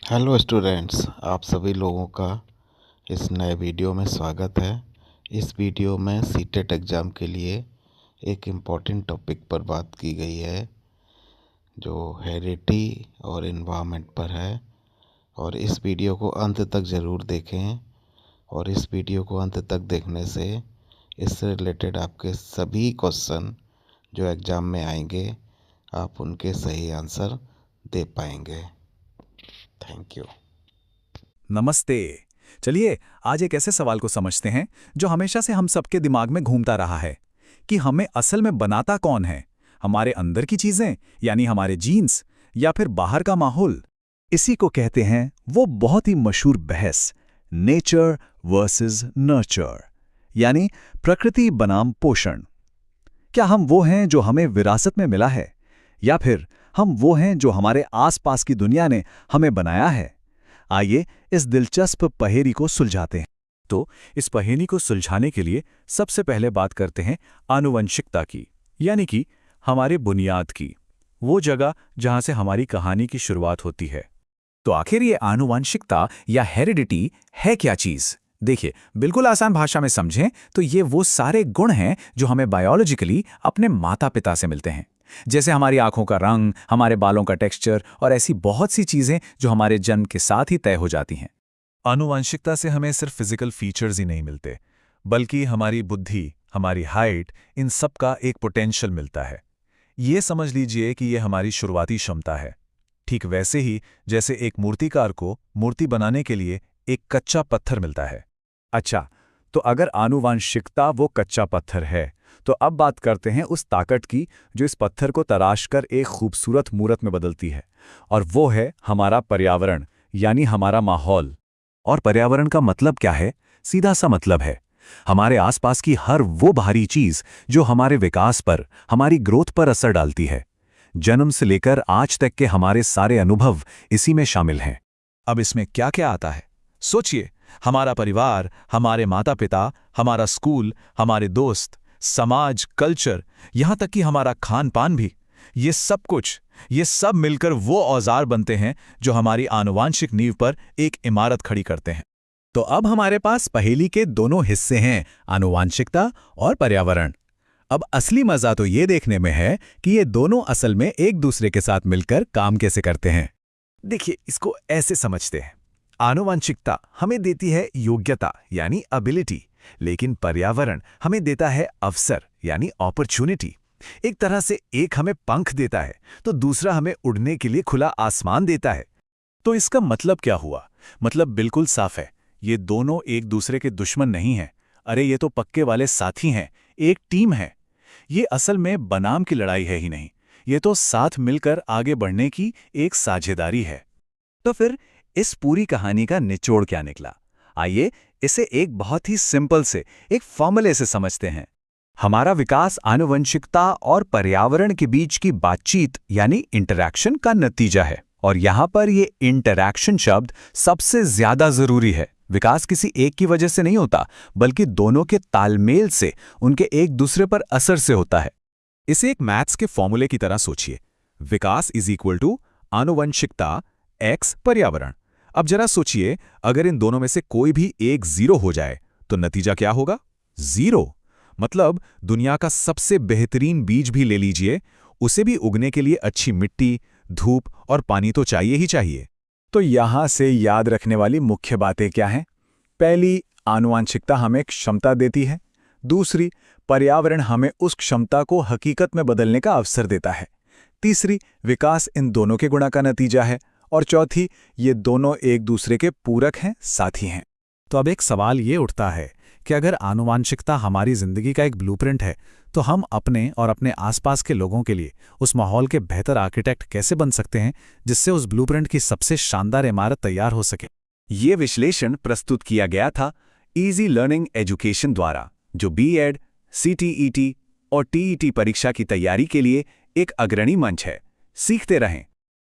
Hello students, आप सभी लोगों का इस नए वीडियो में स्वागत है। इस वीडियो में सीटेट एग्ज़ाम के लिए एक इम्पॉर्टेंट टॉपिक पर बात की गई है जो हेरिडिटी और इन्वायरमेंट पर है। और इस वीडियो को अंत तक ज़रूर देखें। और इस वीडियो को अंत तक देखने से इससे रिलेटेड आपके सभी क्वेश्चन जो एग्ज़ाम में आएंगे आप उनके सही आंसर दे पाएंगे। Thank you. नमस्ते। चलिए आज एक ऐसे सवाल को समझते हैं जो हमेशा से हम सबके दिमाग में घूमता रहा है कि हमें असल में बनाता कौन है, हमारे अंदर की चीजें यानी हमारे जीन्स या फिर बाहर का माहौल। इसी को कहते हैं वो बहुत ही मशहूर बहस, नेचर वर्सेस नर्चर, यानी प्रकृति बनाम पोषण। क्या हम वो हैं जो हमें विरासत में मिला है या फिर हम वो हैं जो हमारे आसपास की दुनिया ने हमें बनाया है? आइए इस दिलचस्प पहेली को सुलझाते हैं। तो इस पहेली को सुलझाने के लिए सबसे पहले बात करते हैं आनुवंशिकता की, यानी कि हमारे बुनियाद की, वो जगह जहां से हमारी कहानी की शुरुआत होती है। तो आखिर ये आनुवंशिकता या हेरिडिटी है क्या चीज? देखिए, बिल्कुल आसान भाषा में समझें तो ये वो सारे गुण हैं जो हमें बायोलॉजिकली अपने माता पिता से मिलते हैं। जैसे हमारी आंखों का रंग, हमारे बालों का टेक्सचर और ऐसी बहुत सी चीजें जो हमारे जन्म के साथ ही तय हो जाती हैं। आनुवंशिकता से हमें सिर्फ फिजिकल फीचर्स ही नहीं मिलते, बल्कि हमारी बुद्धि, हमारी हाइट, इन सब का एक पोटेंशियल मिलता है। ये समझ लीजिए कि ये हमारी शुरुआती क्षमता है। ठीक वैसे ही जैसे एक मूर्तिकार को मूर्ति बनाने के लिए एक कच्चा पत्थर मिलता है। अच्छा, तो अगर आनुवंशिकता वो कच्चा पत्थर है, तो अब बात करते हैं उस ताकत की जो इस पत्थर को तराश कर एक खूबसूरत मूर्त में बदलती है। और वो है हमारा पर्यावरण, यानी हमारा माहौल। और पर्यावरण का मतलब क्या है? सीधा सा मतलब है हमारे आसपास की हर वो बाहरी चीज जो हमारे विकास पर, हमारी ग्रोथ पर असर डालती है। जन्म से लेकर आज तक के हमारे सारे अनुभव इसी में शामिल हैं। अब इसमें क्या क्या आता है? सोचिए, हमारा परिवार, हमारे माता पिता, हमारा स्कूल, हमारे दोस्त, समाज, कल्चर, यहां तक कि हमारा खान पान भी, ये सब मिलकर वो औजार बनते हैं जो हमारी आनुवांशिक नींव पर एक इमारत खड़ी करते हैं। तो अब हमारे पास पहेली के दोनों हिस्से हैं, आनुवांशिकता और पर्यावरण। अब असली मजा तो ये देखने में है कि ये दोनों असल में एक दूसरे के साथ मिलकर काम कैसे करते हैं। देखिए, इसको ऐसे समझते हैं, आनुवंशिकता हमें देती है योग्यता यानी एबिलिटी, लेकिन पर्यावरण हमें देता है अवसर यानी अपॉर्चुनिटी। एक तरह से एक हमें पंख देता है तो दूसरा हमें उड़ने के लिए खुला आसमान देता है। तो इसका मतलब क्या हुआ? मतलब बिल्कुल साफ है, ये दोनों एक दूसरे के दुश्मन नहीं हैं। अरे ये तो पक्के वाले साथी हैं, एक टीम है। ये असल में बनाम की लड़ाई है ही नहीं, ये तो साथ मिलकर आगे बढ़ने की एक साझेदारी है। तो फिर इस पूरी कहानी का निचोड़ क्या निकला? आइए इसे एक बहुत ही सिंपल से एक फॉर्मूले से समझते हैं। हमारा विकास आनुवंशिकता और पर्यावरण के बीच की बातचीत यानी इंटरैक्शन का नतीजा है। और यहां पर ये इंटरैक्शन शब्द सबसे ज्यादा जरूरी है। विकास किसी एक की वजह से नहीं होता, बल्कि दोनों के तालमेल से, उनके एक दूसरे पर असर से होता है। इसे एक मैथ्स के फॉर्मूले की तरह सोचिए, विकास इज इक्वल टू आनुवंशिकता x पर्यावरण। अब जरा सोचिए, अगर इन दोनों में से कोई भी एक जीरो हो जाए तो नतीजा क्या होगा? जीरो। मतलब दुनिया का सबसे बेहतरीन बीज भी ले लीजिए, उसे भी उगने के लिए अच्छी मिट्टी, धूप और पानी तो चाहिए ही चाहिए। तो यहां से याद रखने वाली मुख्य बातें क्या हैं? पहली, आनुवंशिकता हमें क्षमता देती है। दूसरी, पर्यावरण हमें उस क्षमता को हकीकत में बदलने का अवसर देता है। तीसरी, विकास इन दोनों के गुणा का नतीजा है। और चौथी, ये दोनों एक दूसरे के पूरक हैं, साथी हैं। तो अब एक सवाल ये उठता है कि अगर आनुवंशिकता हमारी जिंदगी का एक ब्लूप्रिंट है, तो हम अपने और अपने आसपास के लोगों के लिए उस माहौल के बेहतर आर्किटेक्ट कैसे बन सकते हैं जिससे उस ब्लूप्रिंट की सबसे शानदार इमारत तैयार हो सके? ये विश्लेषण प्रस्तुत किया गया था इजी लर्निंग एजुकेशन द्वारा, जो बीएड, सीटीईटी और टीईटी परीक्षा की तैयारी के लिए एक अग्रणी मंच है। सीखते रहें,